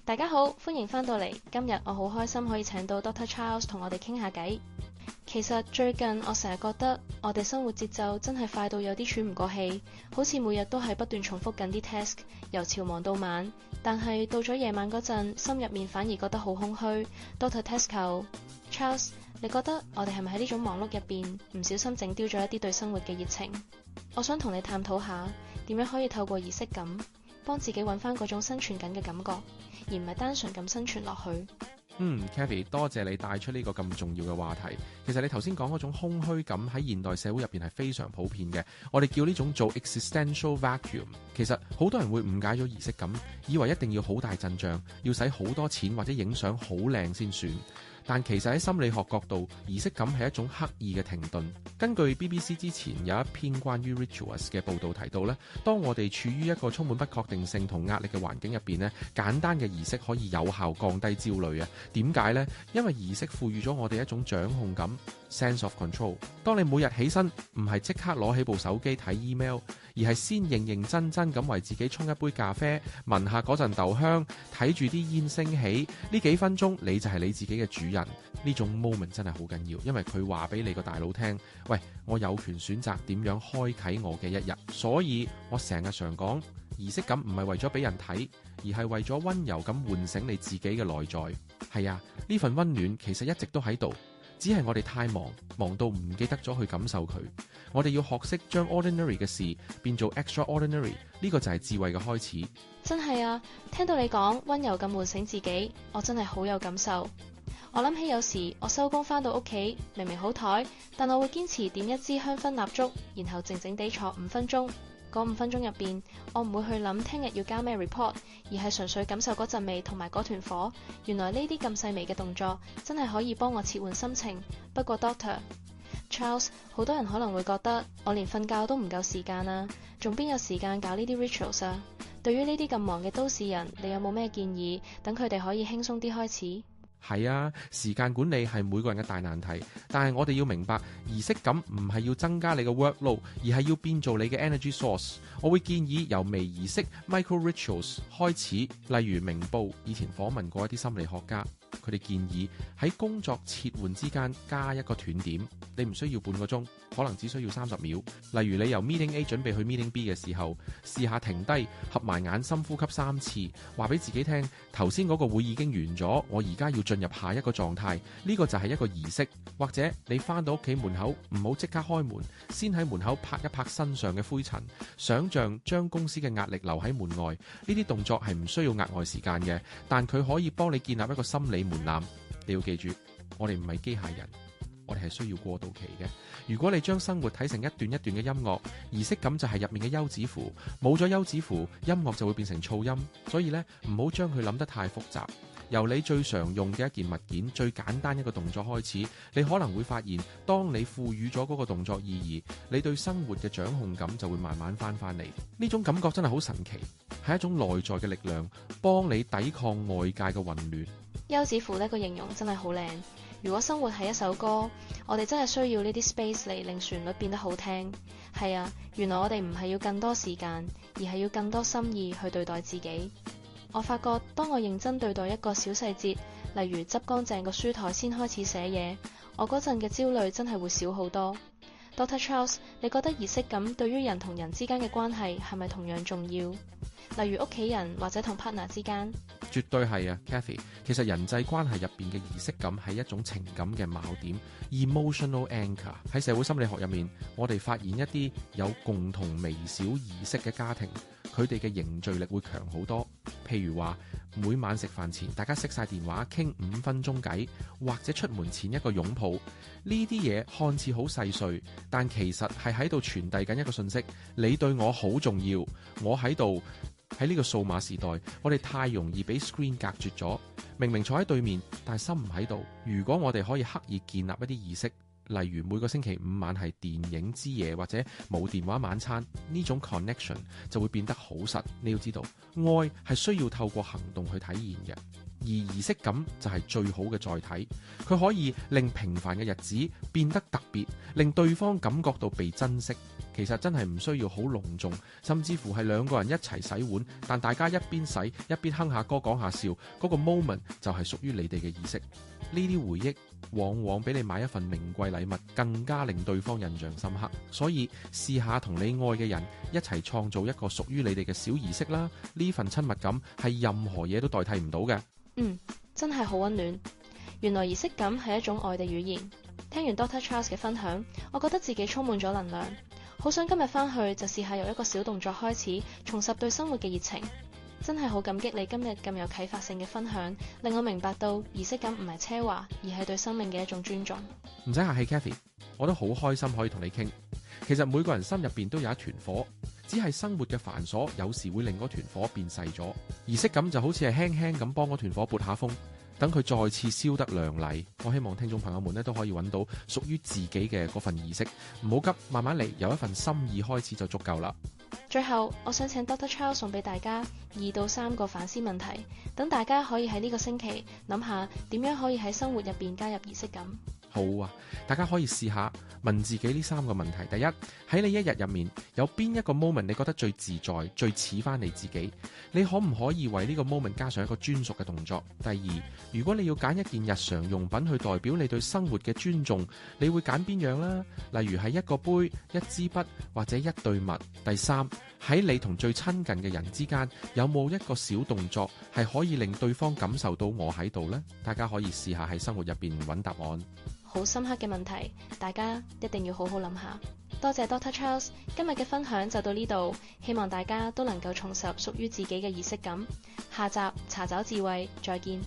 大家好，歡迎返到嚟。今日我好開心可以請到 Dr. Charles 同我哋傾下偈。其實最近我成日覺得我哋生活節奏真係快到有啲喘唔過氣，好似每日都係不斷重複緊啲 task，由朝忙到晚。但係到咗夜晚嗰陣，心入面反而覺得好空虛。Dr. Charles，你覺得我哋係咪喺呢種忙碌入邊唔小心整丟咗一啲對生活嘅熱情？我想同你探討下點樣可以透過儀式感幫自己揾翻嗰種生存緊嘅感覺，而唔係單純咁生存落去。Kathy， 多謝你帶出呢個咁重要嘅話題。其實你頭先講嗰種空虛感喺現代社會入邊係非常普遍嘅，我哋叫呢種做 existential vacuum。其實好多人會誤解咗儀式感，以為一定要好大陣仗，要使好多錢或者影相好靚先算。但其實喺心理學角度，儀式感係一種刻意嘅停頓。根據 BBC 之前有一篇關於 rituals 嘅報導提到呢，當我哋處於一個充滿不確定性同壓力嘅環境入邊呢，簡單嘅儀式可以有效降低焦慮啊。點解呢？因為儀式賦予咗我哋一種掌控感 （sense of control）。當你每日起身唔係即刻攞起部手機睇 email，而係先認認真真咁為自己沖一杯咖啡，聞下嗰陣豆香，睇住啲煙升起，呢幾分鐘你就係你自己嘅主人。呢種 moment 真係好緊要，因為佢話俾你個大腦聽，喂，我有權選擇點樣開啟我嘅一日。所以我成日常講，儀式感唔係為咗俾人睇，而係為咗溫柔咁喚醒你自己嘅內在。係啊，呢份溫暖其實一直都喺度，只係我哋太忙到唔記得咗去感受佢。我哋要學識將 ordinary 嘅事變做 extraordinary， 呢個就係智慧嘅開始。真係啊，聽到你講溫柔咁喚醒自己，我真係好有感受。我諗起有時我收工返到屋企，明明好攰，但我會堅持點一支香薰蠟燭，然後靜靜地坐5分鐘。嗰5分鐘入邊，我唔會去諗聽日要交咩 report， 而係純粹感受嗰陣味同埋嗰團火。原來呢啲咁細微嘅動作真係可以幫我切換心情。不過 Dr. Charles， 好多人可能會覺得我連瞓覺都唔夠時間啊，仲邊有時間搞呢啲 rituals 啊？對於呢啲咁忙嘅都市人，你有冇咩建議，等佢哋可以輕鬆啲開始？係啊，時間管理係每個人嘅大難題，但係我哋要明白，儀式感唔係要增加你嘅 workload， 而係要變做你嘅 energy source。我會建議由微儀式 micro rituals 開始，例如明報以前訪問過一啲心理學家，佢哋建議喺工作切換之間加一個斷點，你唔需要半個鐘，可能只需要30秒。例如你由 meeting A 準備去 meeting B 嘅時候，試下停低，合埋眼，深呼吸3次，話俾自己聽，頭先嗰個會已經完咗，我而家要進入下一個狀態。呢個就係一個儀式。或者你翻到屋企門口，唔好即刻開門，先喺門口拍一拍身上嘅灰塵，想像將公司嘅壓力留喺門外。呢啲動作係唔需要額外時間嘅，但佢可以幫你建立一個心理門檻。你要記住，我哋唔係機械人，我哋係需要過渡期嘅。如果你將生活睇成一段一段嘅音樂，儀式感就係入面嘅休止符，冇咗休止符，音樂就會變成噪音。所以呢，唔好將佢諗得太複雜。由你最常用嘅一件物件，最簡單一個動作開始，你可能會發現，當你賦予咗嗰個動作意義，你對生活嘅掌控感就會慢慢翻嚟。呢種感覺真係好神奇，係一種內在嘅力量，幫你抵抗外界嘅混亂。休止符呢個形容真係好靚。如果生活係一首歌，我哋真係需要呢啲 space 嚟令旋律變得好聽。係啊，原來我哋唔係要更多時間，而係要更多心意去對待自己。我發覺，當我認真對待一個小細節，例如執乾淨個書台先開始寫嘢，我嗰陣嘅焦慮真係會少好多。Dr. Charles， 你覺得儀式感對於人同人之間嘅關係係咪同樣重要？例如屋企人或者同 partner 之間？絕對係啊 Kathy。其實人際關係入邊嘅儀式感係一種情感嘅錨點 emotional anchor。喺社會心理學入面，我哋發現一啲有共同微小儀式嘅家庭，佢哋嘅凝聚力會強好多。譬如話每晚食飯前大家熄晒電話傾5分鐘偈，或者出門前一個擁抱。呢啲嘢看似好細碎，但其實係喺度傳遞緊一個信息，你對我好重要，我喺度。喺呢個數碼時代，我哋太容易俾 screen 隔絕咗。明明坐喺對面，但係心唔喺度。如果我哋可以刻意建立一啲儀式，例如每個星期5晚係電影之夜或者冇電話晚餐，呢種 connection 就會變得好實。你要知道，愛係需要透過行動去體現嘅。而儀式感就係最好嘅載體，佢可以令平凡嘅日子變得特別，令對方感覺到被珍惜。其實真係唔需要好隆重，甚至乎係兩個人一齊洗碗，但大家一邊洗一邊哼下歌講下笑，嗰個 moment 就係屬於你哋嘅儀式。呢啲回憶往往比你買一份名貴禮物更加令對方印象深刻，所以試下同你愛嘅人一齊創造一個屬於你哋嘅小儀式啦。呢份親密感係任何嘢都代替唔到嘅。真係好溫暖。原來儀式感係一種愛的語言。聽完 Dr. Charles 嘅分享，我覺得自己充滿咗能量，好想今日返去就試下由一個小動作開始，重拾對生活嘅熱情。真係好感激你今日咁有啟發性嘅分享，令我明白到儀式感唔係奢華，而係對生命嘅一種尊重。唔使客氣 Kathy， 我都好開心可以同你傾。其實每個人心入邊都有一團火，只係生活嘅繁瑣有時會令嗰團火變細咗。儀式感就好似係輕輕咁幫嗰團火撥下風，等佢再次燒得亮麗。我希望聽眾朋友們都可以揾到屬於自己嘅嗰份儀式，唔好急，慢慢嚟，由一份心意開始就足夠啦。最後，我想請 Dr. Charles 送俾大家2到3個反思問題，等大家可以喺呢個星期諗下點樣可以喺生活入邊加入儀式感。好啊，大家可以試下問自己呢3個問題。第一，喺你一日入面有邊一個 moment 你覺得最自在、最似翻你自己？你可唔可以為呢個 moment 加上一個專屬嘅動作？第二，如果你要揀一件日常用品去代表你對生活嘅尊重，你會揀邊樣啦？例如係一個杯、一支筆或者一對襪。第三，喺你同最親近嘅人之間，有冇一個小動作係可以令對方感受到我喺度呢？大家可以試下喺生活入邊揾答案。好深刻嘅問題，大家一定要好好諗下。多謝 Dr. Charles， 今日嘅分享就到呢度，希望大家都能夠重拾屬於自己嘅儀式感。下集茶找智慧，再見。